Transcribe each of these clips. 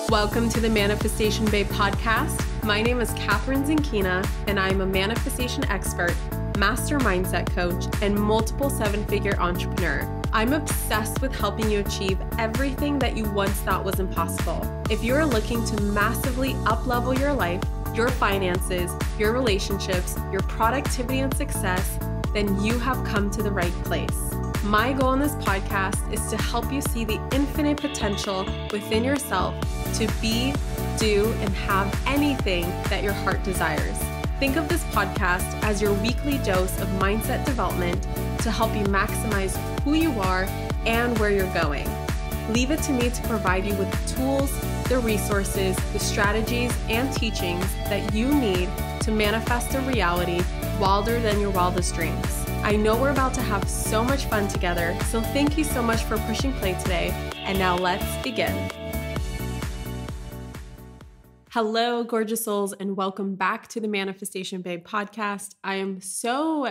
Welcome to the Manifestation Babe podcast. My name is Catherine Zinkina, and I'm a manifestation expert, master mindset coach, and multiple seven-figure entrepreneur. I'm obsessed with helping you achieve everything that you once thought was impossible. If you're looking to massively up-level your life, your finances, your relationships, your productivity and success, then you have come to the right place. My goal in this podcast is to help you see the infinite potential within yourself to be, do, and have anything that your heart desires. Think of this podcast as your weekly dose of mindset development to help you maximize who you are and where you're going. Leave it to me to provide you with the tools, the resources, the strategies, and teachings that you need to manifest a reality wilder than your wildest dreams. I know we're about to have so much fun together, so thank you so much for pushing play today. And now let's begin. Hello, gorgeous souls, and welcome back to the Manifestation Babe podcast. I am so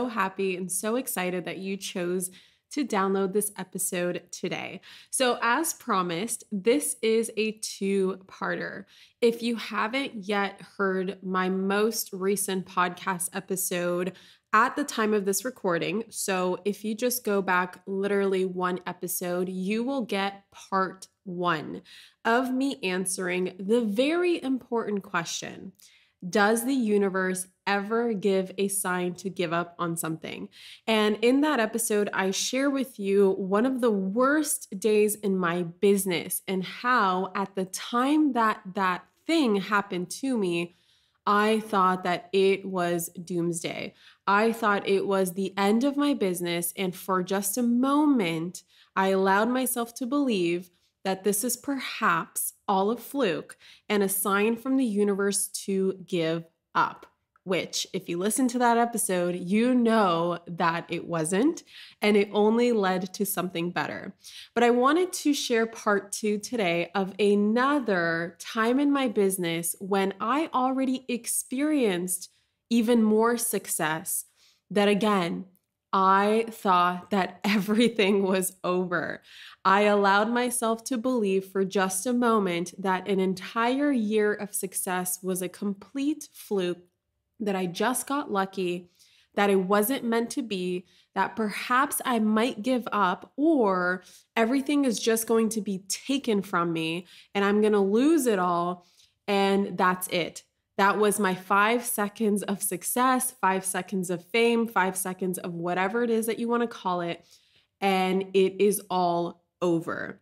happy and so excited that you chose to download this episode today. So as promised, this is a two-parter. If you haven't yet heard my most recent podcast episode at the time of this recording, so if you just go back literally one episode, you will get part one of me answering the very important question: does the universe ever give a sign to give up on something? And in that episode, I share with you one of the worst days in my business and how at the time that thing happened to me, I thought that it was doomsday. I thought it was the end of my business. And for just a moment, I allowed myself to believe that this is perhaps all a fluke and a sign from the universe to give up, which if you listen to that episode, you know that it wasn't, and it only led to something better. But I wanted to share part two today of another time in my business when I already experienced even more success that, again, I thought that everything was over. I allowed myself to believe for just a moment that an entire year of success was a complete fluke, that I just got lucky, that it wasn't meant to be, that perhaps I might give up, or everything is just going to be taken from me and I'm going to lose it all, and that's it. That was my 5 seconds of success, 5 seconds of fame, 5 seconds of whatever it is that you want to call it, and it is all over.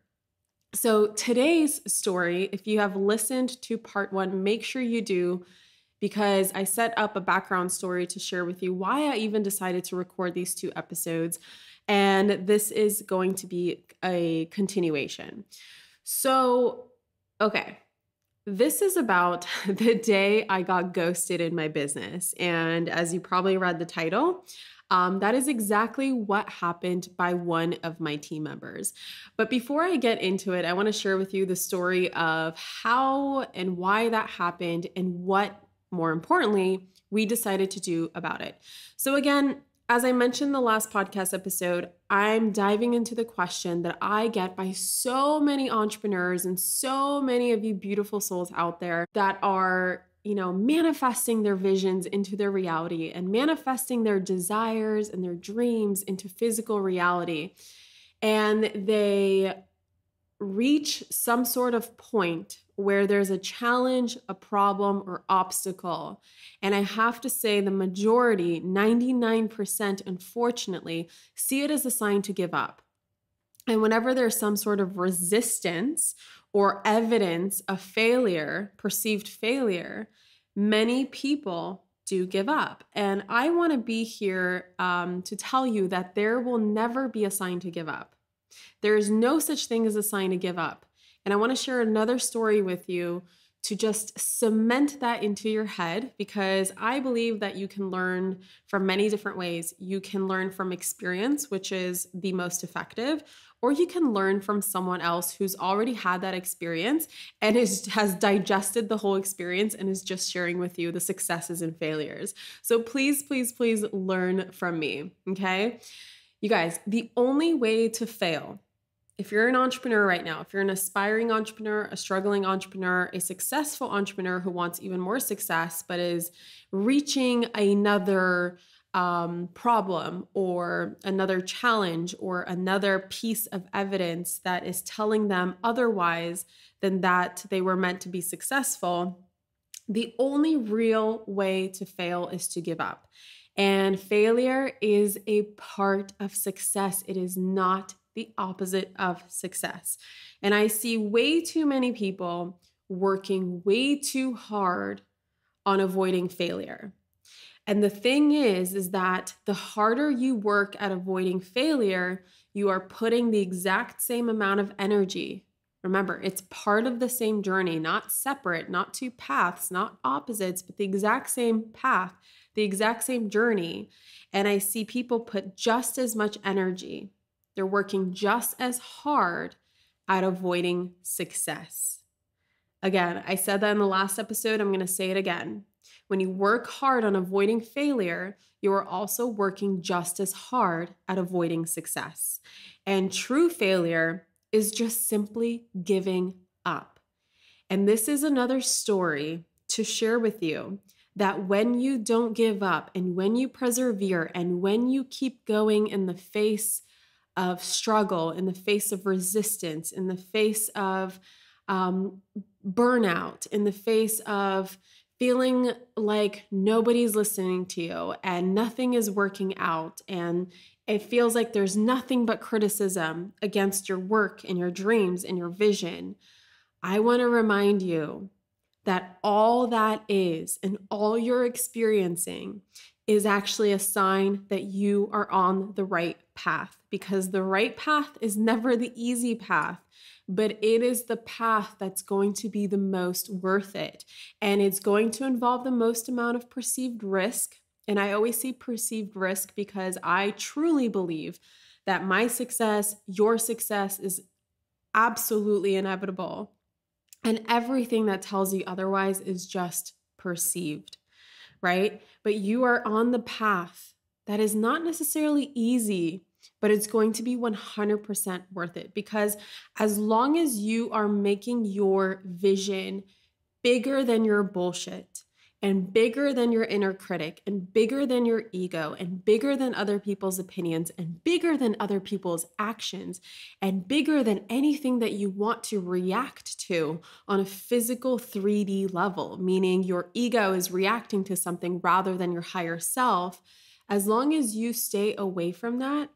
So today's story, if you have listened to part one, make sure you do, because I set up a background story to share with you why I even decided to record these two episodes, and this is going to be a continuation. So, okay. This is about the day I got ghosted in my business. And as you probably read the title, that is exactly what happened by one of my team members. But before I get into it, I want to share with you the story of how and why that happened and what, more importantly, we decided to do about it. So again, as I mentioned in the last podcast episode, I'm diving into the question that I get by so many entrepreneurs and so many of you beautiful souls out there that are, manifesting their visions into their reality and manifesting their desires and their dreams into physical reality. And they reach some sort of point where there's a challenge, a problem, or obstacle. And I have to say the majority, 99%, unfortunately, see it as a sign to give up. And whenever there's some sort of resistance or evidence of failure, perceived failure, many people do give up. And I want to be here to tell you that there will never be a sign to give up. There is no such thing as a sign to give up. And I want to share another story with you to just cement that into your head, because I believe that you can learn from many different ways. You can learn from experience, which is the most effective, or you can learn from someone else who's already had that experience and has digested the whole experience and is just sharing with you the successes and failures. So please, please, please learn from me, okay? You guys, the only way to fail if you're an entrepreneur right now, if you're an aspiring entrepreneur, a struggling entrepreneur, a successful entrepreneur who wants even more success, but is reaching another problem or another challenge or another piece of evidence that is telling them otherwise than that they were meant to be successful, the only real way to fail is to give up. And failure is a part of success. It is not the opposite of success. And I see way too many people working way too hard on avoiding failure. And the thing is that the harder you work at avoiding failure, you are putting the exact same amount of energy. Remember, it's part of the same journey, not separate, not two paths, not opposites, but the exact same path, the exact same journey. And I see people put just as much energy. They're working just as hard at avoiding success. Again, I said that in the last episode. I'm going to say it again. When you work hard on avoiding failure, you are also working just as hard at avoiding success. And true failure is just simply giving up. And this is another story to share with you that when you don't give up and when you persevere and when you keep going in the face of struggle, in the face of resistance, in the face of burnout, in the face of feeling like nobody's listening to you and nothing is working out, and it feels like there's nothing but criticism against your work and your dreams and your vision, I want to remind you that all that is and all you're experiencing is actually a sign that you are on the right path, because the right path is never the easy path, but it is the path that's going to be the most worth it. And it's going to involve the most amount of perceived risk. And I always say perceived risk because I truly believe that my success, your success is absolutely inevitable. And everything that tells you otherwise is just perceived, right? But you are on the path that is not necessarily easy, but it's going to be 100% worth it, because as long as you are making your vision bigger than your bullshit and bigger than your inner critic and bigger than your ego and bigger than other people's opinions and bigger than other people's actions and bigger than anything that you want to react to on a physical 3D level, meaning your ego is reacting to something rather than your higher self, as long as you stay away from that,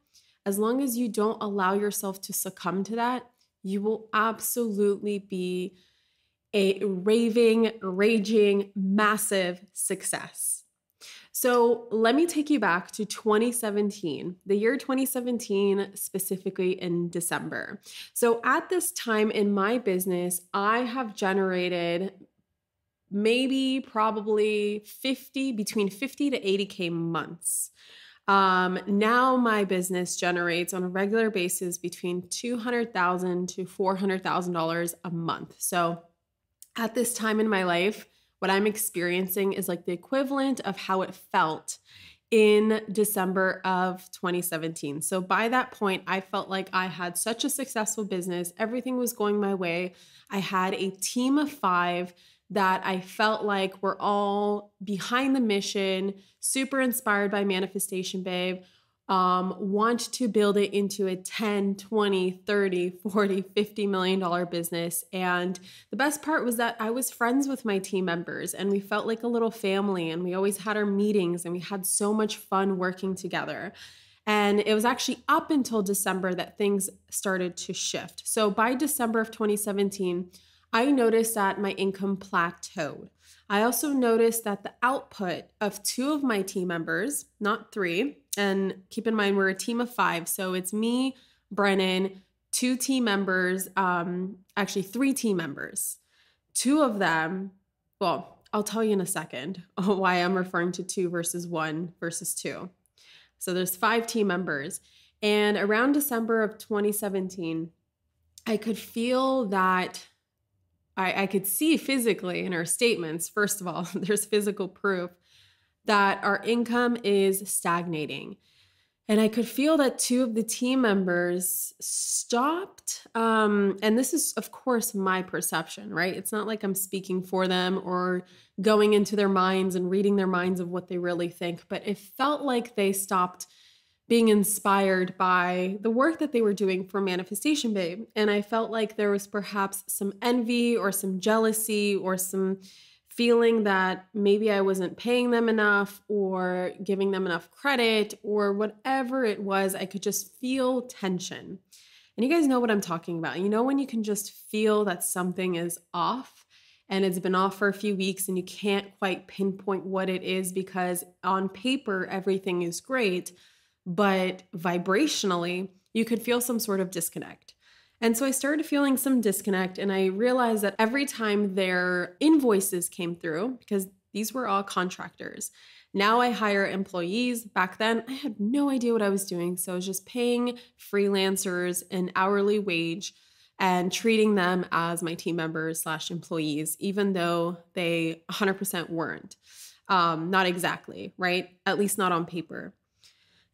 as long as you don't allow yourself to succumb to that, you will absolutely be a raving, raging, massive success. So let me take you back to 2017, the year 2017, specifically in December. So at this time in my business, I have generated probably between 50 to 80K months. Now my business generates on a regular basis between $200,000 to $400,000 a month. So at this time in my life, what I'm experiencing is like the equivalent of how it felt in December of 2017. So by that point, I felt like I had such a successful business. Everything was going my way. I had a team of 5 that I felt like were all behind the mission, super inspired by Manifestation Babe, want to build it into a 10, 20, 30, 40, $50 million business. And the best part was that I was friends with my team members and we felt like a little family, and we always had our meetings and we had so much fun working together. And it was actually up until December that things started to shift. So by December of 2017, I noticed that my income plateaued. I also noticed that the output of 2 of my team members, not 3, and keep in mind we're a team of 5, so it's me, Brennan, 2 team members, actually 3 team members. 2 of them, well, I'll tell you in a second why I'm referring to 2 versus 1 versus 2. So there's 5 team members. And around December of 2017, I could feel that I could see physically in our statements, first of all, there's physical proof that our income is stagnating. And I could feel that two of the team members stopped. And this is, of course, my perception, right? It's not like I'm speaking for them or going into their minds and reading their minds of what they really think, but it felt like they stopped being inspired by the work that they were doing for Manifestation Babe. And I felt like there was perhaps some envy or some jealousy or some feeling that maybe I wasn't paying them enough or giving them enough credit or whatever it was. I could just feel tension. And you guys know what I'm talking about. You know, when you can just feel that something is off and it's been off for a few weeks and you can't quite pinpoint what it is because on paper, everything is great, but vibrationally, you could feel some sort of disconnect. And so I started feeling some disconnect, and I realized that every time their invoices came through, because these were all contractors, now I hire employees. Back then, I had no idea what I was doing. So I was just paying freelancers an hourly wage and treating them as my team members / employees, even though they 100% weren't. Not exactly, right? At least not on paper.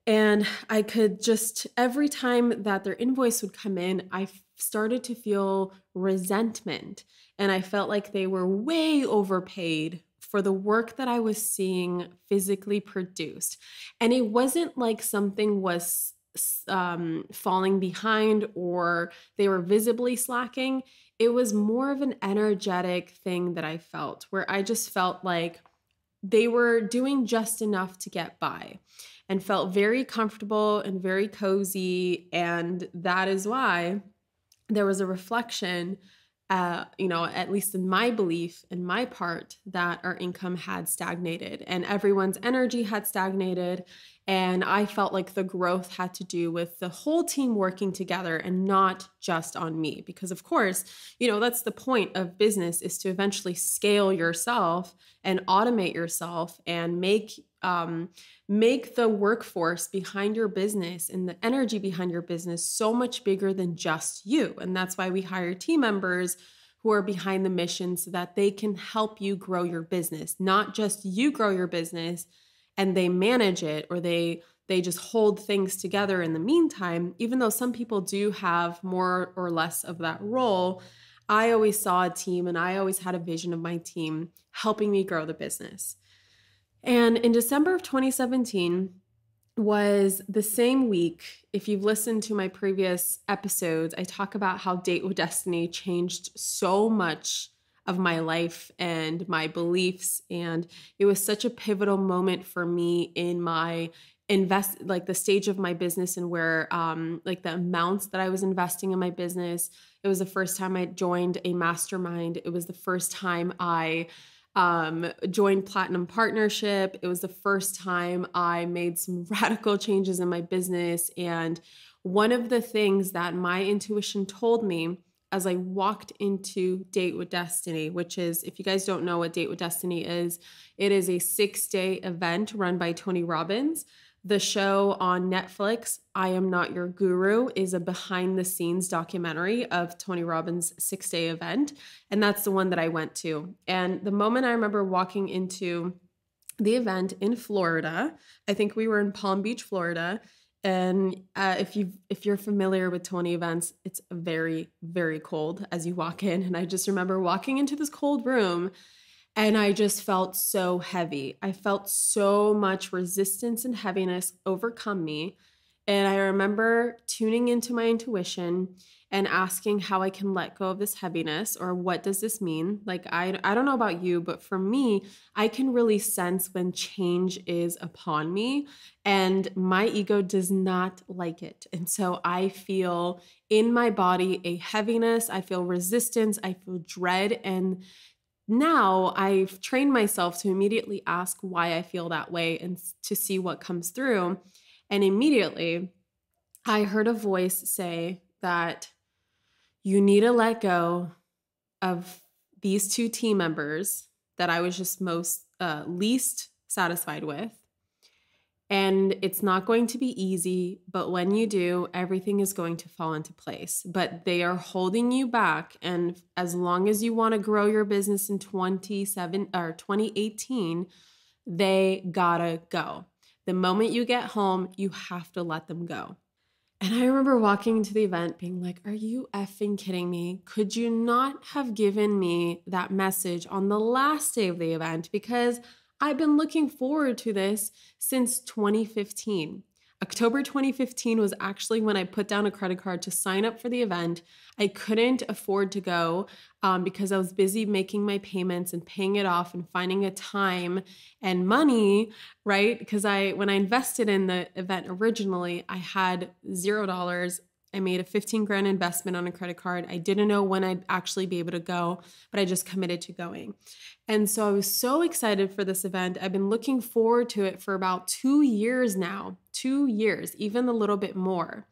And I could just, every time that their invoice would come in, I started to feel resentment. And I felt like they were way overpaid for the work that I was seeing physically produced. And it wasn't like something was falling behind or they were visibly slacking. It was more of an energetic thing that I felt, where I just felt like they were doing just enough to get by and felt very comfortable and very cozy. And that is why there was a reflection, at least in my belief, in my part, that our income had stagnated and everyone's energy had stagnated. And I felt like the growth had to do with the whole team working together and not just on me. Because of course, that's the point of business, is to eventually scale yourself and automate yourself and make the workforce behind your business and the energy behind your business so much bigger than just you. And that's why we hire team members who are behind the mission so that they can help you grow your business, not just you grow your business and they manage it or they just hold things together in the meantime. Even though some people do have more or less of that role, I always saw a team and I always had a vision of my team helping me grow the business. And in December of 2017 was the same week. If you've listened to my previous episodes, I talk about how Date with Destiny changed so much of my life and my beliefs. And it was such a pivotal moment for me in my the stage of my business and where the amounts that I was investing in my business. It was the first time I joined a mastermind. It was the first time I joined Platinum Partnership. It was the first time I made some radical changes in my business. And one of the things that my intuition told me as I walked into Date with Destiny, which is, if you guys don't know what Date with Destiny is, it is a 6-day event run by Tony Robbins. The show on Netflix, I Am Not Your Guru, is a behind the scenes documentary of Tony Robbins' 6-day event. And that's the one that I went to. And the moment I remember walking into the event in Florida, I think we were in Palm Beach, Florida. And if you're familiar with Tony events, it's very, very cold as you walk in. And I just remember walking into this cold room and I just felt so heavy. I felt so much resistance and heaviness overcome me. And I remember tuning into my intuition and asking how I can let go of this heaviness, or what does this mean? Like, I don't know about you, but for me, I can really sense when change is upon me and my ego does not like it. And so I feel in my body a heaviness, I feel resistance, I feel dread. And now I've trained myself to immediately ask why I feel that way and to see what comes through. And immediately I heard a voice say that you need to let go of these two team members that I was just least satisfied with. And it's not going to be easy, but when you do, everything is going to fall into place. But they are holding you back. And as long as you want to grow your business in 2018, they gotta go. The moment you get home, you have to let them go. And I remember walking into the event being like, are you effing kidding me? Could you not have given me that message on the last day of the event? Because I've been looking forward to this since 2015. October 2015 was actually when I put down a credit card to sign up for the event. I couldn't afford to go because I was busy making my payments and paying it off and finding a time and money, right? Because when I invested in the event originally, I had $0. I made a 15 grand investment on a credit card. I didn't know when I'd actually be able to go, but I just committed to going. And so I was so excited for this event. I've been looking forward to it for about 2 years now, 2 years, even a little bit more.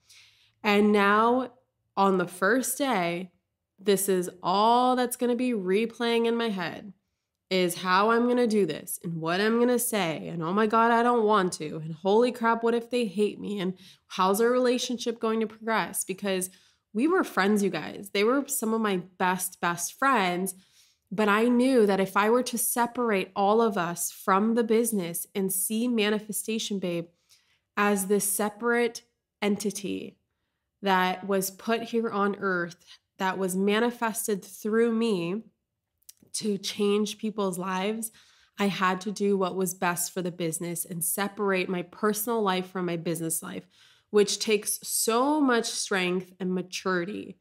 And now on the first day, this is all that's going to be replaying in my head is how I'm going to do this and what I'm going to say. And oh my God, I don't want to. And holy crap, what if they hate me? And how's our relationship going to progress? Because we were friends, you guys. They were some of my best friends. But I knew that if I were to separate all of us from the business and see Manifestation Babe as this separate entity that was put here on earth, that was manifested through me to change people's lives, I had to do what was best for the business and separate my personal life from my business life, which takes so much strength and maturity.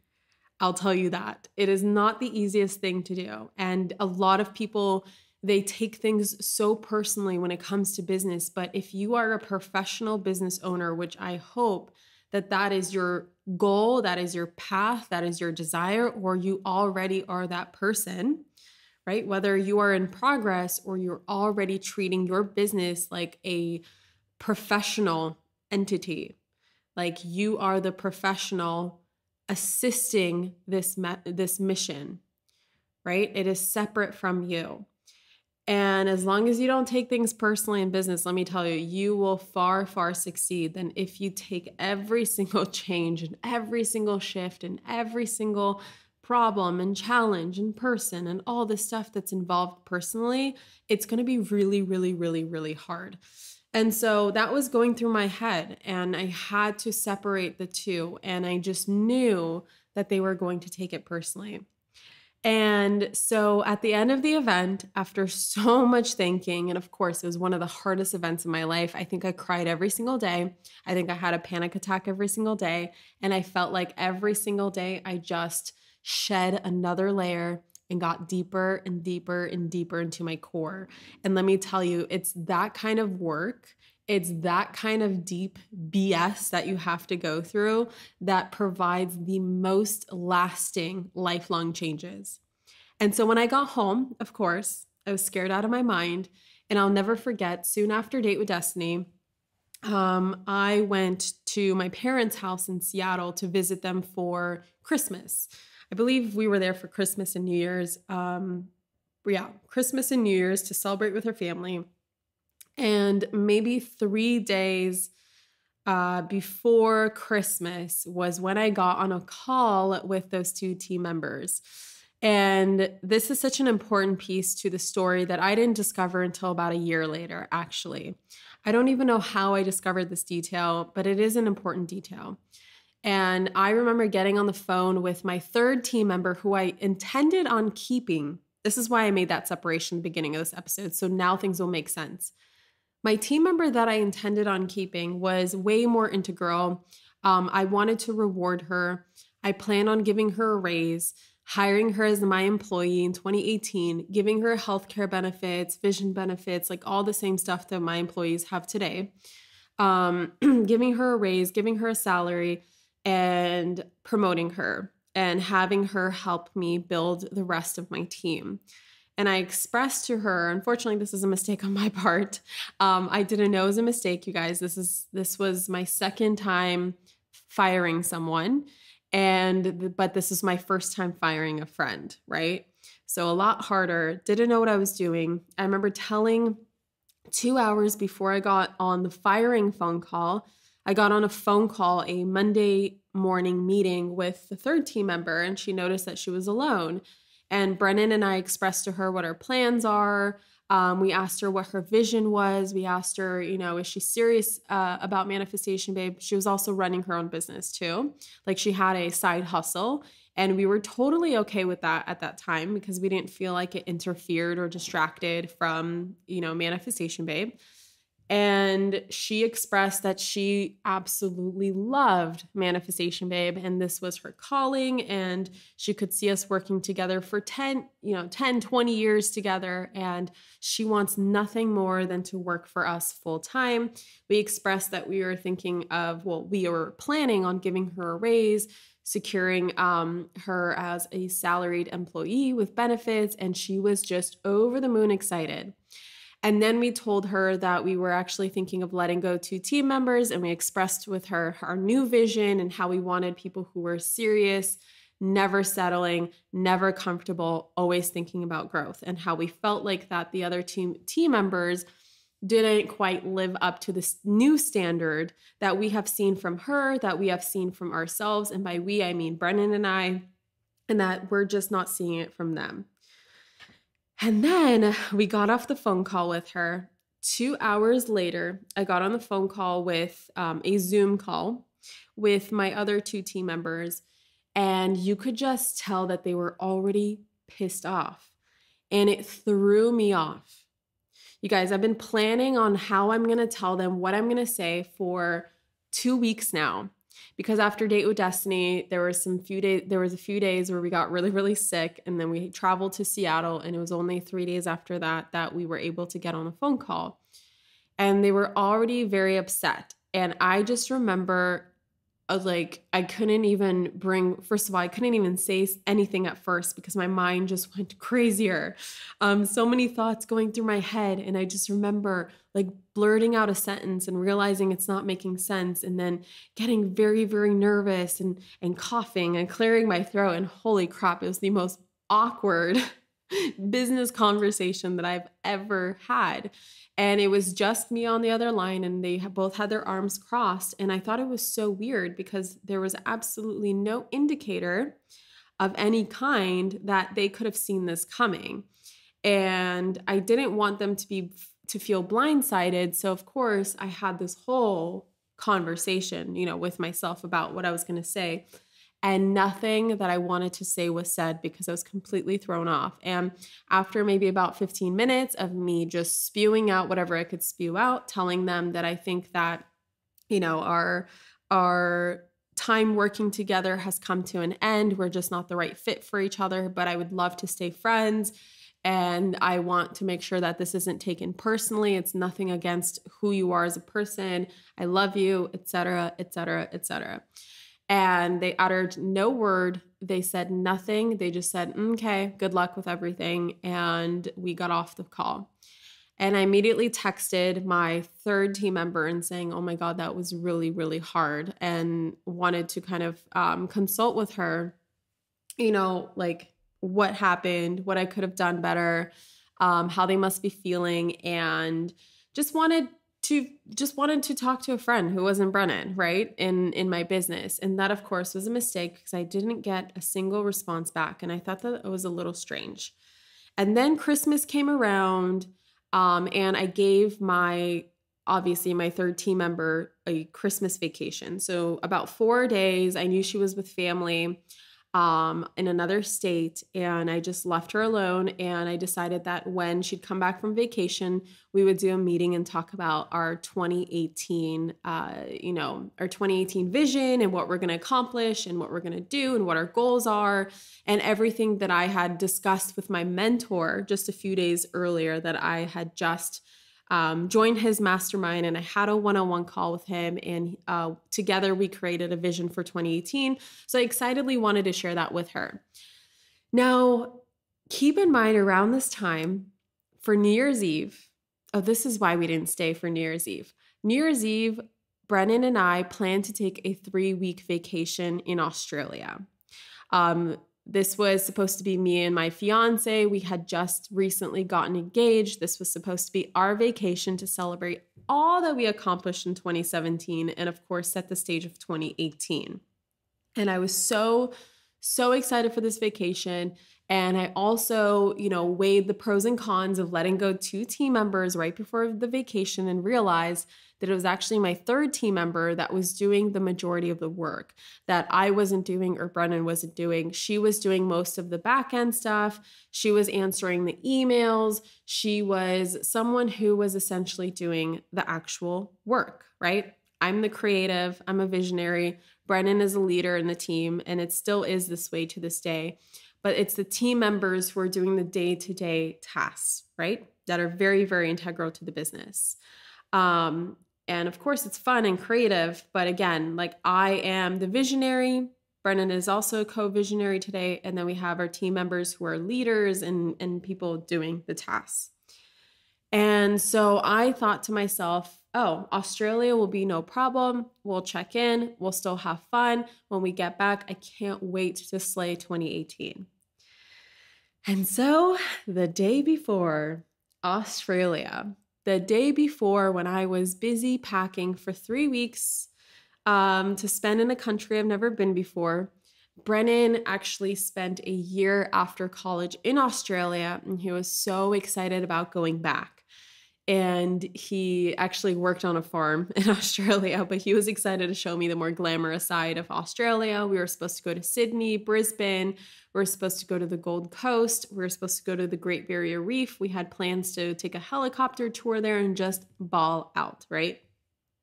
I'll tell you that. It is not the easiest thing to do. And a lot of people, they take things so personally when it comes to business. But if you are a professional business owner, which I hope that is your goal, that is your path, that is your desire, or you already are that person, right? Whether you are in progress or you're already treating your business like a professional entity, like you are the professional assisting this mission, right? It is separate from you. And as long as you don't take things personally in business, let me tell you, you will far succeed than if you take every single change and every single shift and every single problem and challenge and person and all the stuff that's involved personally. It's going to be really hard. And so that was going through my head, and I had to separate the two. And I just knew that they were going to take it personally. And so at the end of the event, after so much thinking, and of course, it was one of the hardest events in my life. I think I cried every single day. I think I had a panic attack every single day. And I felt like every single day I just shed another layer and got deeper and deeper into my core. And let me tell you, it's that kind of work. It's that kind of deep BS that you have to go through that provides the most lasting, lifelong changes. And so when I got home, of course, I was scared out of my mind. And I'll never forget, soon after Date with Destiny, I went to my parents' house in Seattle to visit them for Christmas. I believe we were there for Christmas and New Year's. Christmas and New Year's to celebrate with her family. And maybe 3 days before Christmas was when I got on a call with those two team members. And this is such an important piece to the story that I didn't discover until about a year later, actually. I don't even know how I discovered this detail, but it is an important detail. And I remember getting on the phone with my third team member who I intended on keeping. This is why I made that separation at the beginning of this episode. So now things will make sense. My team member that I intended on keeping was way more integral. I wanted to reward her. I plan on giving her a raise, hiring her as my employee in 2018, giving her healthcare benefits, vision benefits, like all the same stuff that my employees have today, giving her a raise, giving her a salary, and promoting her and having her help me build the rest of my team. And I expressed to her, unfortunately, this is a mistake on my part. I didn't know it was a mistake, you guys. This was my second time firing someone, but this is my first time firing a friend, right? So a lot harder. Didn't know what I was doing. I remember telling 2 hours before I got on the firing phone call, I got on a phone call, a Monday morning meeting with the third team member, and she noticed that she was alone. And Brennan and I expressed to her what our plans are. We asked her what her vision was. We asked her, is she serious about Manifestation Babe? She was also running her own business too. Like she had a side hustle. And we were totally okay with that at that time because we didn't feel like it interfered or distracted from, Manifestation Babe. And she expressed that she absolutely loved Manifestation Babe and this was her calling and she could see us working together for 10, 20 years together. And she wants nothing more than to work for us full time. We expressed that we were thinking of, we were planning on giving her a raise, securing her as a salaried employee with benefits. And she was just over the moon excited. And then we told her that we were actually thinking of letting go 2 team members, and we expressed with her our new vision and how we wanted people who were serious, never settling, never comfortable, always thinking about growth, and how we felt like that the other team members didn't quite live up to this new standard that we have seen from her, that we have seen from ourselves. And by we, I mean Brennan and I, and that we're just not seeing it from them. And then we got off the phone call with her. 2 hours later, I got on the phone call with a Zoom call with my other 2 team members. And you could just tell that they were already pissed off. And it threw me off. You guys, I've been planning on how I'm going to tell them what I'm going to say for 2 weeks now. Because after Date with Destiny, there was a few days where we got really, really sick. And then we traveled to Seattle. And it was only 3 days after that we were able to get on a phone call. And they were already very upset. And I just remember I couldn't even say anything at first because my mind just went crazier. So many thoughts going through my head. And I just remember blurting out a sentence and realizing it's not making sense. And then getting very, very nervous and coughing and clearing my throat. And holy crap, it was the most awkward business conversation that I've ever had. And it was just me on the other line and they both had their arms crossed. And I thought it was so weird because there was absolutely no indicator of any kind that they could have seen this coming. And I didn't want them to feel blindsided. So of course I had this whole conversation, with myself about what I was going to say. And nothing that I wanted to say was said because I was completely thrown off. And after maybe about 15 minutes of me just spewing out whatever I could spew out, telling them that I think that, our time working together has come to an end. We're just not the right fit for each other, but I would love to stay friends. And I want to make sure that this isn't taken personally. It's nothing against who you are as a person. I love you, et cetera, et cetera, et cetera. And they uttered no word. They said nothing. They just said, okay, good luck with everything. And we got off the call. And I immediately texted my 3rd team member and saying, oh my God, that was really, really hard. And wanted to kind of consult with her, what happened, what I could have done better, how they must be feeling. And just wanted to talk to a friend who wasn't Brennan, right? In my business. And that of course was a mistake because I didn't get a single response back. And I thought that it was a little strange. And then Christmas came around, and I gave my 3rd team member a Christmas vacation. So about 4 days, I knew she was with family, in another state, and I just left her alone. And I decided that when she'd come back from vacation, we would do a meeting and talk about our 2018, our 2018 vision and what we're going to accomplish and what we're going to do and what our goals are and everything that I had discussed with my mentor just a few days earlier that I had just joined his mastermind, and I had a one-on-one call with him, and together we created a vision for 2018. So I excitedly wanted to share that with her. Now, keep in mind around this time for New Year's Eve, this is why we didn't stay for New Year's Eve. New Year's Eve, Brennan and I planned to take a 3-week vacation in Australia. This was supposed to be me and my fiance. We had just recently gotten engaged. This was supposed to be our vacation to celebrate all that we accomplished in 2017 and of course set the stage of 2018. And I was so excited for this vacation. And I also, weighed the pros and cons of letting go 2 team members right before the vacation and realized that it was actually my third team member that was doing the majority of the work that I wasn't doing or Brennan wasn't doing. She was doing most of the back end stuff. She was answering the emails. She was someone who was essentially doing the actual work, right? I'm the creative. I'm a visionary. Brennan is a leader in the team, and it still is this way to this day. But it's the team members who are doing the day-to-day tasks, right? That are very, very integral to the business. And of course, it's fun and creative. But again, like I am the visionary. Brennan is also a co-visionary today. And then we have our team members who are leaders and people doing the tasks. And so I thought to myself, oh, Australia will be no problem. We'll check in. We'll still have fun. When we get back, I can't wait to slay 2018. And so the day before Australia, the day before when I was busy packing for 3 weeks to spend in a country I've never been before, Brennan actually spent a year after college in Australia, and he was so excited about going back. And he actually worked on a farm in Australia, but he was excited to show me the more glamorous side of Australia. We were supposed to go to Sydney, Brisbane. We were supposed to go to the Gold Coast. We were supposed to go to the Great Barrier Reef. We had plans to take a helicopter tour there and just ball out, right?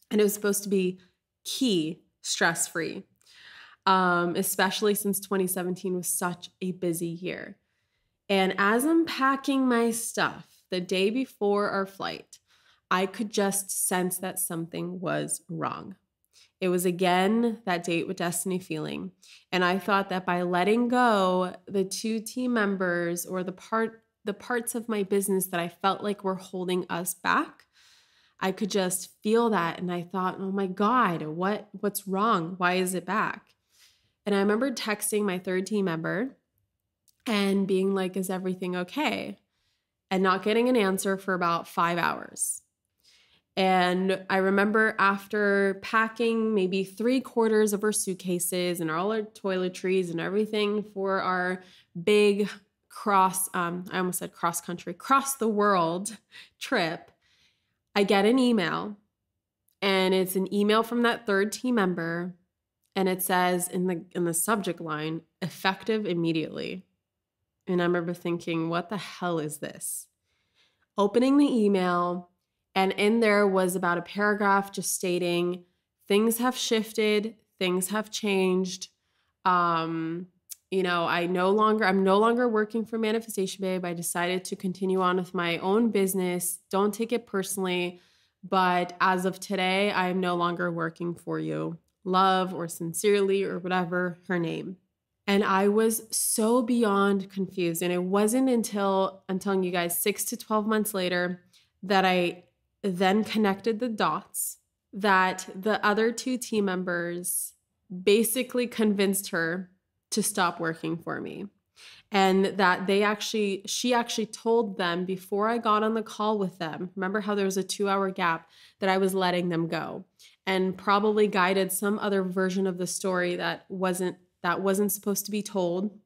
And it was supposed to be key stress-free, especially since 2017 was such a busy year. And as I'm packing my stuff, the day before our flight, I could just sense that something was wrong. It was again that date with destiny feeling. And I thought that by letting go the 2 team members or the parts of my business that I felt like were holding us back, I could just feel that. And I thought, oh my God, what's wrong? Why is it back? And I remember texting my 3rd team member and being like, is everything okay? And not getting an answer for about 5 hours. And I remember after packing maybe 3/4 of our suitcases and all our toiletries and everything for our big cross the world trip, I get an email, and it's an email from that 3rd team member, and it says in the subject line, effective immediately. And I remember thinking, what the hell is this? Opening the email, and in there was about a paragraph just stating, things have shifted, things have changed. I'm no longer working for Manifestation Babe. I decided to continue on with my own business. Don't take it personally. But as of today, I am no longer working for you. Love or sincerely or whatever her name. And I was so beyond confused. And it wasn't until, I'm telling you guys, 6 to 12 months later that I then connected the dots that the other 2 team members basically convinced her to stop working for me. And that she actually told them before I got on the call with them, remember how there was a 2-hour gap, that I was letting them go, and probably guided some other version of the story that wasn't supposed to be told.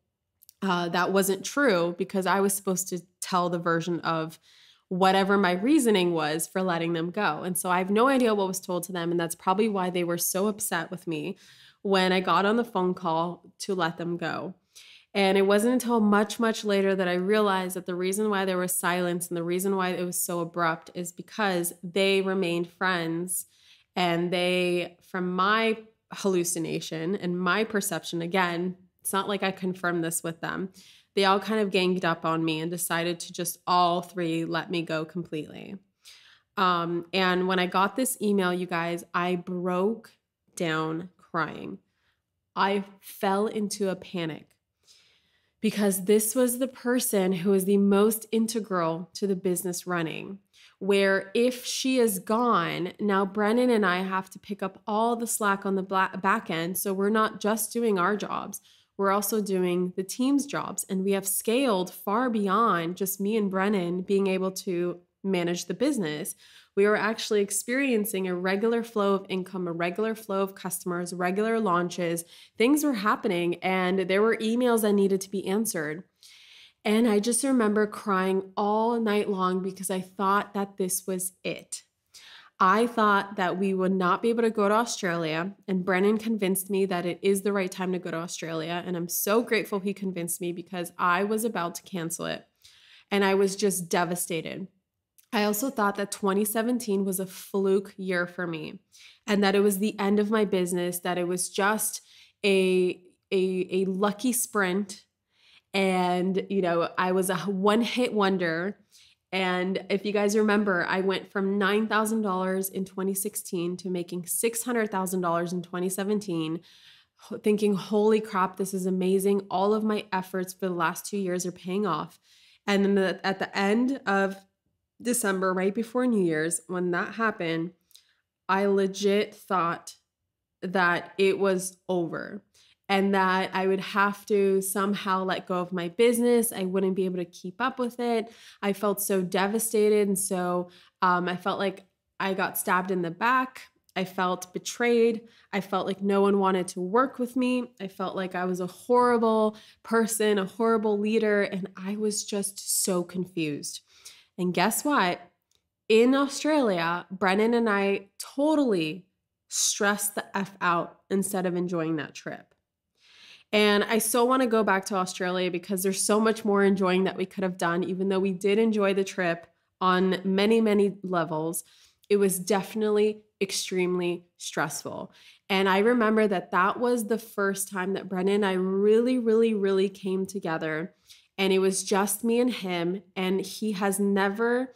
That wasn't true, because I was supposed to tell the version of whatever my reasoning was for letting them go. And so I have no idea what was told to them. And that's probably why they were so upset with me when I got on the phone call to let them go. And it wasn't until much, much later that I realized that the reason why there was silence and the reason why it was so abrupt is because they remained friends. And they, from my hallucination and my perception, again, it's not like I confirmed this with them, they all kind of ganged up on me and decided to just all 3 let me go completely. And when I got this email, you guys, I broke down crying. I fell into a panic because this was the person who is the most integral to the business running, where if she is gone, now Brennan and I have to pick up all the slack on the back end. So we're not just doing our jobs. We're also doing the team's jobs, and we have scaled far beyond just me and Brennan being able to manage the business. We were actually experiencing a regular flow of income, a regular flow of customers, regular launches. Things were happening, and there were emails that needed to be answered. And I just remember crying all night long because I thought that this was it. I thought that we would not be able to go to Australia, and Brennan convinced me that it is the right time to go to Australia. And I'm so grateful he convinced me because I was about to cancel it. And I was just devastated. I also thought that 2017 was a fluke year for me and that it was the end of my business, that it was just a lucky sprint. And, I was a one hit wonder. And if you guys remember, I went from $9,000 in 2016 to making $600,000 in 2017, thinking, holy crap, this is amazing. All of my efforts for the last 2 years are paying off. And then at the end of December, right before New Year's, when that happened, I legit thought that it was over and that I would have to somehow let go of my business. I wouldn't be able to keep up with it. I felt so devastated. And so I felt like I got stabbed in the back. I felt betrayed. I felt like no one wanted to work with me. I felt like I was a horrible person, a horrible leader, and I was just so confused. And guess what? In Australia, Brennan and I totally stressed the F out instead of enjoying that trip. And I so want to go back to Australia because there's so much more enjoying that we could have done, even though we did enjoy the trip on many, many levels. It was definitely extremely stressful. And I remember that was the first time that Brennan and I really, really, really came together. And it was just me and him. And he has never,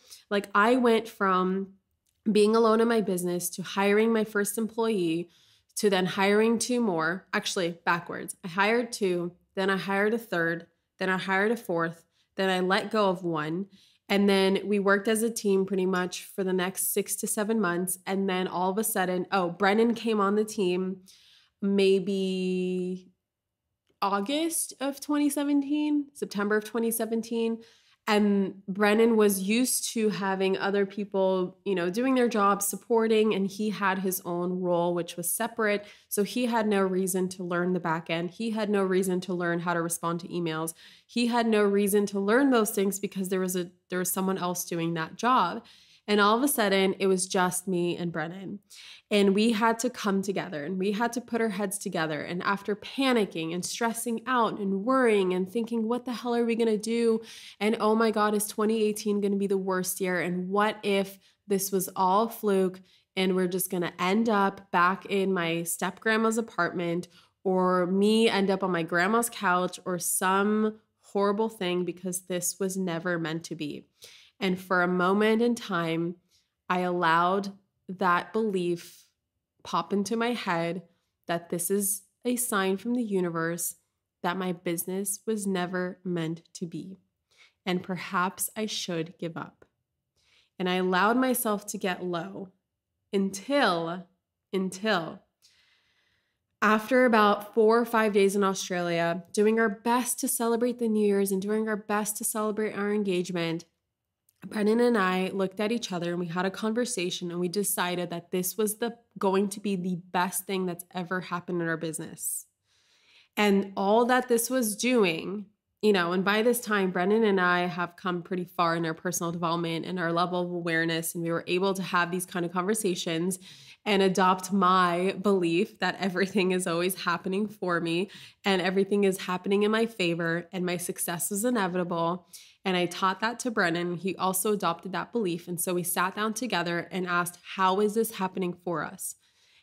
I went from being alone in my business to hiring my first employee to then hiring 2 more. Actually, backwards. I hired 2, then I hired a 3rd, then I hired a 4th, then I let go of 1. And then we worked as a team pretty much for the next 6 to 7 months. And then all of a sudden, Brennan came on the team maybe August of 2017, September of 2017. And Brennan was used to having other people, doing their job, supporting, and he had his own role, which was separate. So he had no reason to learn the back end. He had no reason to learn how to respond to emails. He had no reason to learn those things because there was someone else doing that job. And all of a sudden, it was just me and Brennan. And we had to come together and we had to put our heads together. And after panicking and stressing out and worrying and thinking, what the hell are we going to do? And oh my God, is 2018 going to be the worst year? And what if this was all fluke and we're just going to end up back in my step grandma's apartment, or me end up on my grandma's couch, or some horrible thing, because this was never meant to be. And for a moment in time, I allowed that belief pop into my head that this is a sign from the universe that my business was never meant to be. And perhaps I should give up. And I allowed myself to get low until after about 4 or 5 days in Australia, doing our best to celebrate the New Year's and doing our best to celebrate our engagement, Brennan and I looked at each other and we had a conversation, and we decided that this was going to be the best thing that's ever happened in our business. And all that this was doing, and by this time, Brennan and I have come pretty far in our personal development and our level of awareness, and we were able to have these kind of conversations and adopt my belief that everything is always happening for me and everything is happening in my favor and my success is inevitable. And I taught that to Brennan. He also adopted that belief. And so we sat down together and asked, how is this happening for us?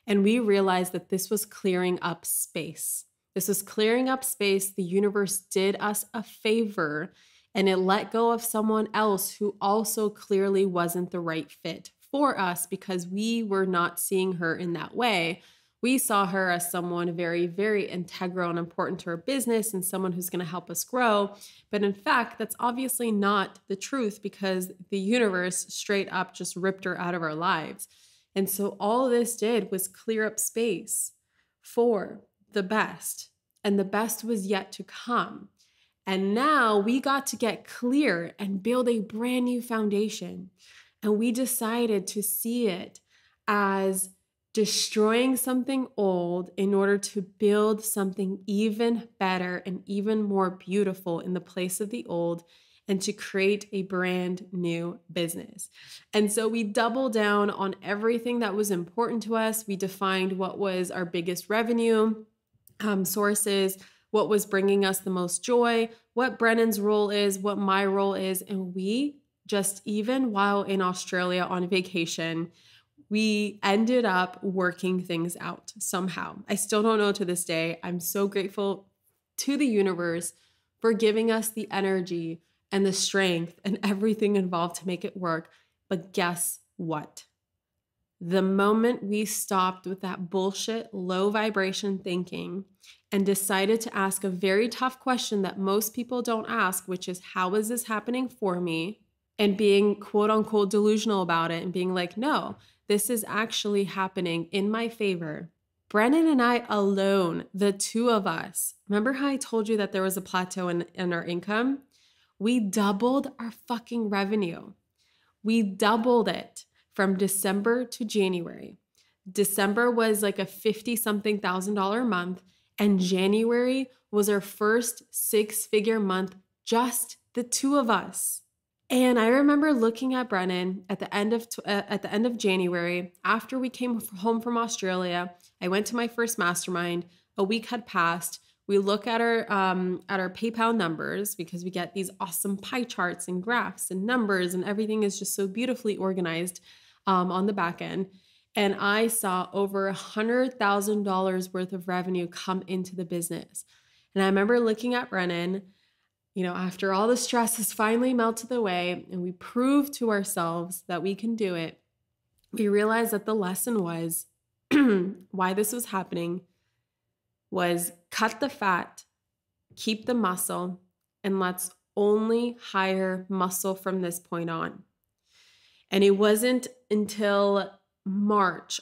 And we realized that this was clearing up space. This was clearing up space. The universe did us a favor, and it let go of someone else who also clearly wasn't the right fit for us because we were not seeing her in that way. We saw her as someone very, very integral and important to our business and someone who's going to help us grow. But in fact, that's obviously not the truth because the universe straight up just ripped her out of our lives. And so all this did was clear up space for the best. And the best was yet to come. And now we got to get clear and build a brand new foundation. And we decided to see it as destroying something old in order to build something even better and even more beautiful in the place of the old, and to create a brand new business. And so we doubled down on everything that was important to us. We defined what was our biggest revenue sources, what was bringing us the most joy, what Brennan's role is, what my role is. And we just, even while in Australia on vacation, we ended up working things out somehow. I still don't know to this day. I'm so grateful to the universe for giving us the energy and the strength and everything involved to make it work. But guess what? The moment we stopped with that bullshit low vibration thinking and decided to ask a very tough question that most people don't ask, which is, how is this happening for me? And being quote unquote delusional about it and being like, no, this is actually happening in my favor. Brennan and I alone, the two of us, remember how I told you that there was a plateau in our income? We doubled our fucking revenue. We doubled it from December to January. December was like a 50-something thousand month, and January was our first 6-figure month, just the two of us. And I remember looking at Brennan at the end of January, after we came home from Australia. I went to my first mastermind. A week had passed. We look at our PayPal numbers, because we get these awesome pie charts and graphs and numbers, and everything is just so beautifully organized on the back end. And I saw over $100,000 worth of revenue come into the business. And I remember looking at Brennan, after all the stress has finally melted away and we proved to ourselves that we can do it, we realized that the lesson was why this was happening was cut the fat, keep the muscle, and let's only hire muscle from this point on. And it wasn't until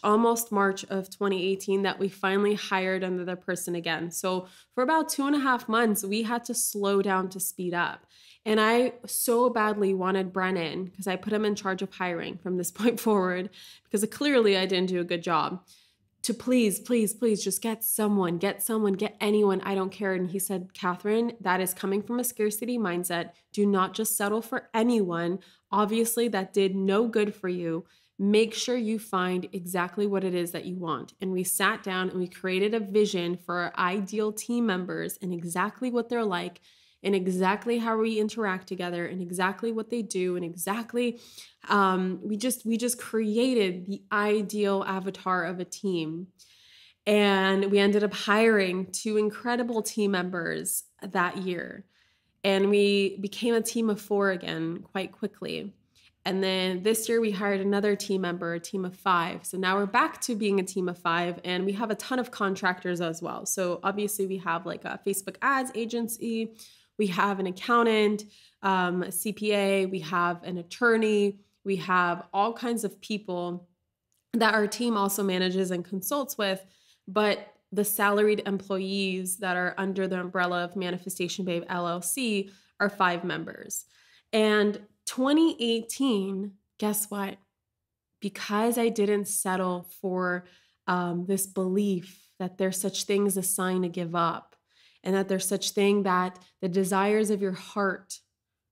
almost March of 2018 that we finally hired another person again. So for about 2.5 months, we had to slow down to speed up. And I so badly wanted Brennan, because I put him in charge of hiring from this point forward, because clearly I didn't do a good job, to please just get someone, get anyone, I don't care. And he said, Catherine, that is coming from a scarcity mindset. Do not just settle for anyone. Obviously, that did no good for you. Make sure you find exactly what it is that you want. And we sat down and we created a vision for our ideal team members and exactly what they're like, and exactly how we interact together, and exactly what they do, and exactly we just created the ideal avatar of a team. And we ended up hiring 2 incredible team members that year. And we became a team of 4 again quite quickly. And then this year we hired another team member, a team of 5. So now we're back to being a team of 5, and we have a ton of contractors as well. So obviously we have like a Facebook ads agency, we have an accountant, a CPA, we have an attorney, we have all kinds of people that our team also manages and consults with, but the salaried employees that are under the umbrella of Manifestation Babe LLC are 5 members. And 2018, guess what? Because I didn't settle for this belief that there's such thing as a sign to give up, and that there's such thing that the desires of your heart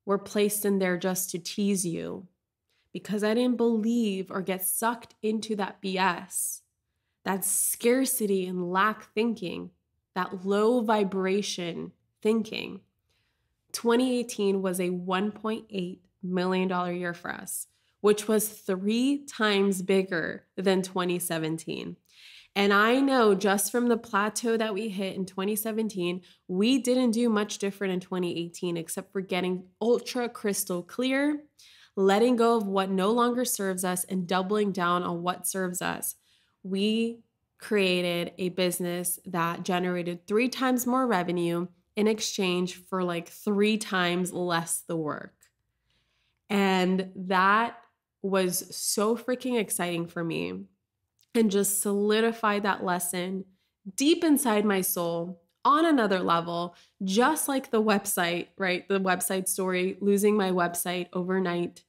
were placed in there just to tease you, because I didn't believe or get sucked into that BS, that scarcity and lack thinking, that low vibration thinking, 2018 was a $1.8 million year for us, which was 3 times bigger than 2017. And I know just from the plateau that we hit in 2017, we didn't do much different in 2018, except for getting ultra crystal clear, letting go of what no longer serves us, and doubling down on what serves us. We created a business that generated 3 times more revenue in exchange for like 3 times less the work. And that was so freaking exciting for me, and just solidified that lesson deep inside my soul on another level, just like the website, right? The website story, losing my website overnight.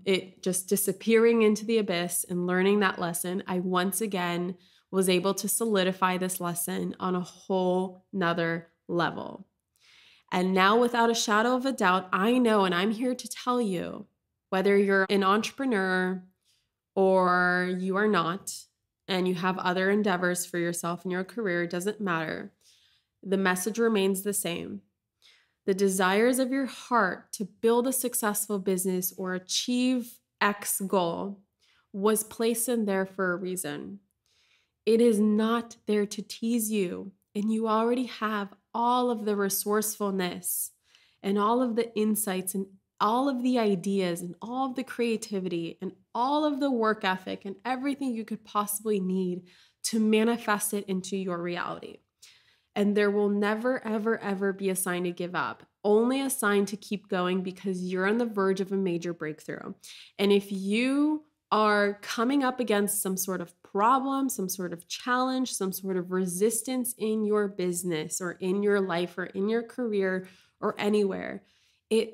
it just disappearing into the abyss and learning that lesson, I once again was able to solidify this lesson on a whole nother level. And now, without a shadow of a doubt, I know, and I'm here to tell you, whether you're an entrepreneur or you are not, and you have other endeavors for yourself in your career, it doesn't matter. The message remains the same. The desires of your heart to build a successful business or achieve X goal was placed in there for a reason. It is not there to tease you, and you already have all of the resourcefulness and all of the insights and all of the ideas and all of the creativity and all of the work ethic and everything you could possibly need to manifest it into your reality. And there will never, ever, ever be a sign to give up, only a sign to keep going because you're on the verge of a major breakthrough. And if you are coming up against some sort of problem, some sort of challenge, some sort of resistance in your business or in your life or in your career or anywhere,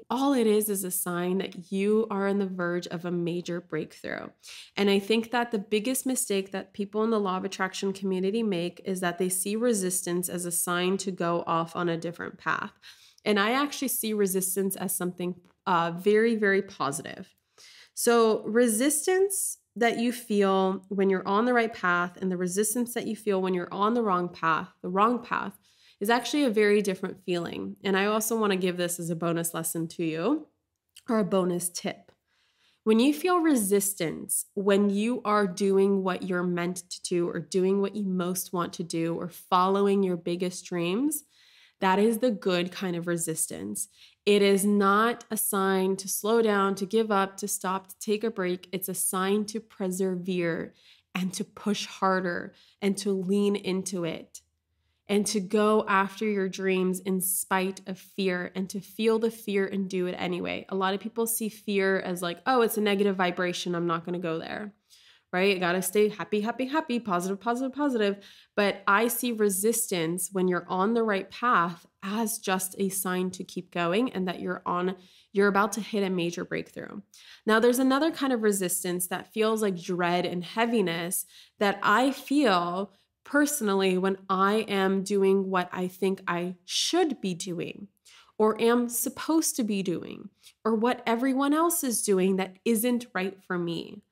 all it is a sign that you are on the verge of a major breakthrough. And I think that the biggest mistake that people in the law of attraction community make is that they see resistance as a sign to go off on a different path. And I actually see resistance as something very, very positive. So resistance that you feel when you're on the right path and the resistance that you feel when you're on the wrong path, is actually a very different feeling. And I also want to give this as a bonus lesson to you, or a bonus tip. When you feel resistance, when you are doing what you're meant to do or doing what you most want to do or following your biggest dreams, that is the good kind of resistance. It is not a sign to slow down, to give up, to stop, to take a break. It's a sign to persevere and to push harder and to lean into it and to go after your dreams in spite of fear and to feel the fear and do it anyway. A lot of people see fear as like, oh, it's a negative vibration. I'm not going to go there. Right? You got to stay happy, happy, happy, positive, positive, positive. But I see resistance when you're on the right path as just a sign to keep going and that you're about to hit a major breakthrough. Now, there's another kind of resistance that feels like dread and heaviness that I feel personally when I am doing what I think I should be doing or am supposed to be doing or what everyone else is doing that isn't right for me.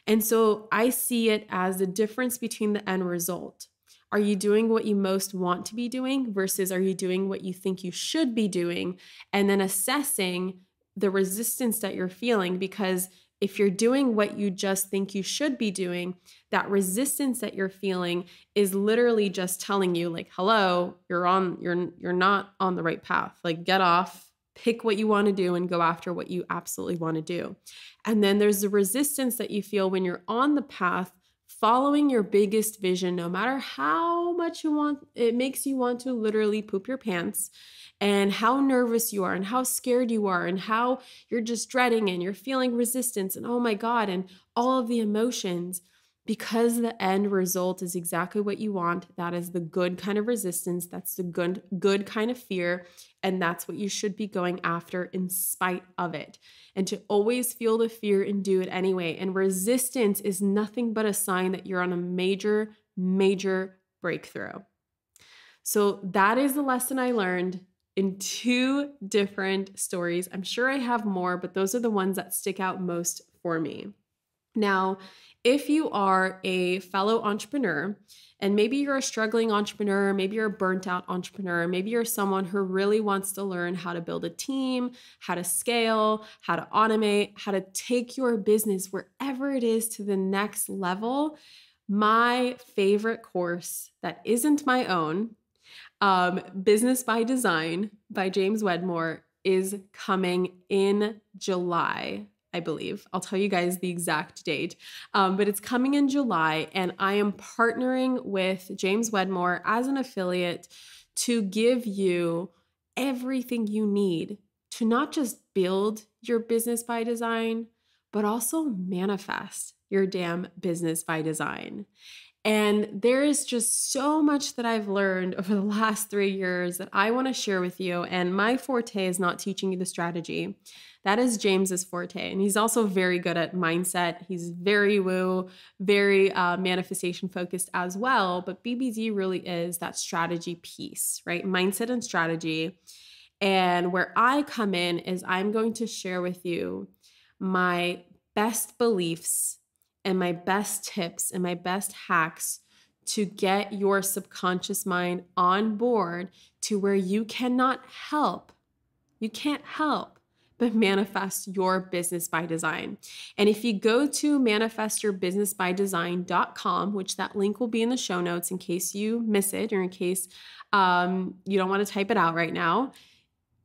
And so I see it as the difference between the end result. Are you doing what you most want to be doing versus are you doing what you think you should be doing? And then assessing the resistance that you're feeling, because if you're doing what you just think you should be doing, that resistance that you're feeling is literally just telling you like, hello, you're not on the right path. Like, get off, pick what you want to do and go after what you absolutely want to do. And then there's the resistance that you feel when you're on the path, following your biggest vision, no matter how much you want, it makes you want to literally poop your pants, and how nervous you are and how scared you are and how you're just dreading and you're feeling resistance and oh my God, and all of the emotions, because the end result is exactly what you want. That is the good kind of resistance. That's the good kind of fear. And that's what you should be going after in spite of it. And to always feel the fear and do it anyway. And resistance is nothing but a sign that you're on a major, major breakthrough. So that is the lesson I learned in 2 different stories. I'm sure I have more, but those are the ones that stick out most for me. Now, if you are a fellow entrepreneur, and maybe you're a struggling entrepreneur, maybe you're a burnt out entrepreneur, maybe you're someone who really wants to learn how to build a team, how to scale, how to automate, how to take your business wherever it is to the next level, my favorite course that isn't my own, Business by Design by James Wedmore, is coming in July, I believe. I'll tell you guys the exact date, but it's coming in July, and I am partnering with James Wedmore as an affiliate to give you everything you need to not just build your business by design, but also manifest your damn business by design. And there is just so much that I've learned over the last 3 years that I want to share with you. And my forte is not teaching you the strategy. That is James's forte. And he's also very good at mindset. He's very woo, very manifestation focused as well. But BBD really is that strategy piece, right? Mindset and strategy. And where I come in is I'm going to share with you my best beliefs and my best tips and my best hacks to get your subconscious mind on board to where you can't help but manifest your business by design. And if you go to manifestyourbusinessbydesign.com, which that link will be in the show notes in case you miss it or in case you don't want to type it out right now.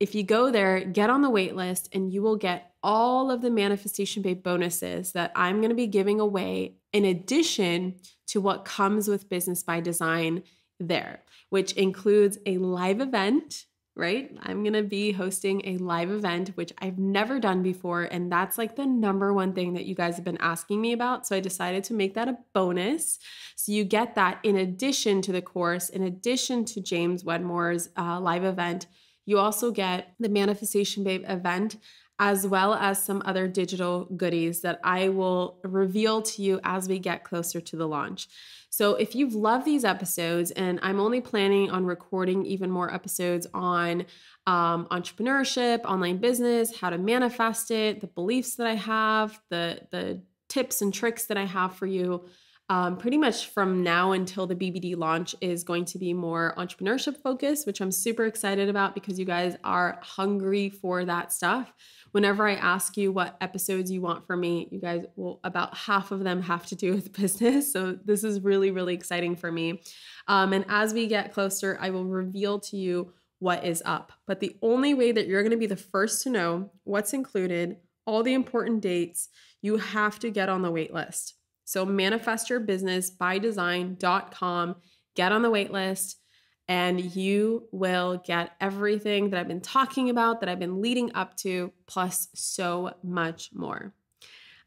If you go there, get on the wait list and you will get all of the Manifestation Babe bonuses that I'm going to be giving away in addition to what comes with Business by Design there, which includes a live event, right? I'm going to be hosting a live event, which I've never done before. And that's like the number one thing that you guys have been asking me about. So I decided to make that a bonus. So you get that in addition to the course, in addition to James Wedmore's live event. You also get the Manifestation Babe event, as well as some other digital goodies that I will reveal to you as we get closer to the launch. So if you've loved these episodes, and I'm only planning on recording even more episodes on entrepreneurship, online business, how to manifest it, the beliefs that I have, the tips and tricks that I have for you, pretty much from now until the BBD launch is going to be more entrepreneurship focused, which I'm super excited about because you guys are hungry for that stuff. Whenever I ask you what episodes you want from me, you guys will, about half of them have to do with business. So this is really, really exciting for me. And as we get closer, I will reveal to you what is up. But the only way that you're going to be the first to know what's included, all the important dates, you have to get on the wait list. So manifestyourbusinessbydesign.com, get on the wait list, and you will get everything that I've been talking about, that I've been leading up to, plus so much more.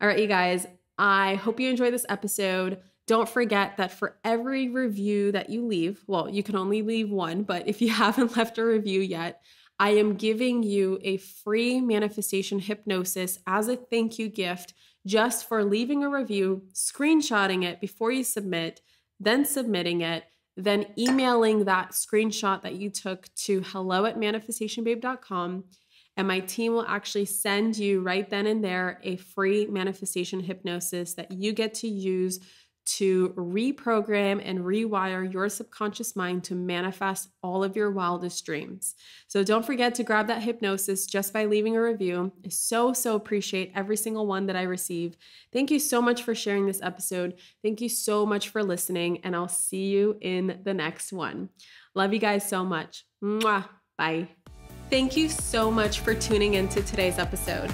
All right, you guys, I hope you enjoyed this episode. Don't forget that for every review that you leave, well, you can only leave one, but if you haven't left a review yet, I am giving you a free manifestation hypnosis as a thank you gift just for leaving a review, screenshotting it before you submit, then submitting it, then emailing that screenshot that you took to hello@manifestationbabe.com. And my team will actually send you right then and there a free manifestation hypnosis that you get to use to reprogram and rewire your subconscious mind to manifest all of your wildest dreams. So don't forget to grab that hypnosis just by leaving a review. I so appreciate every single one that I receive. Thank you so much for sharing this episode. Thank you so much for listening, and I'll see you in the next one. Love you guys so much. Mwah. Bye. Thank you so much for tuning into today's episode.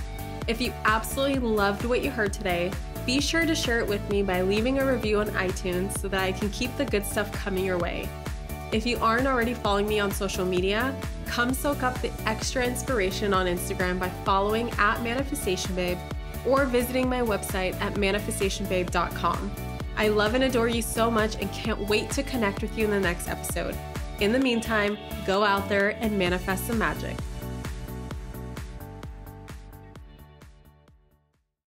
If you absolutely loved what you heard today, be sure to share it with me by leaving a review on iTunes so that I can keep the good stuff coming your way. If you aren't already following me on social media, come soak up the extra inspiration on Instagram by following @ManifestationBabe or visiting my website at manifestationbabe.com. I love and adore you so much and can't wait to connect with you in the next episode. In the meantime, go out there and manifest some magic.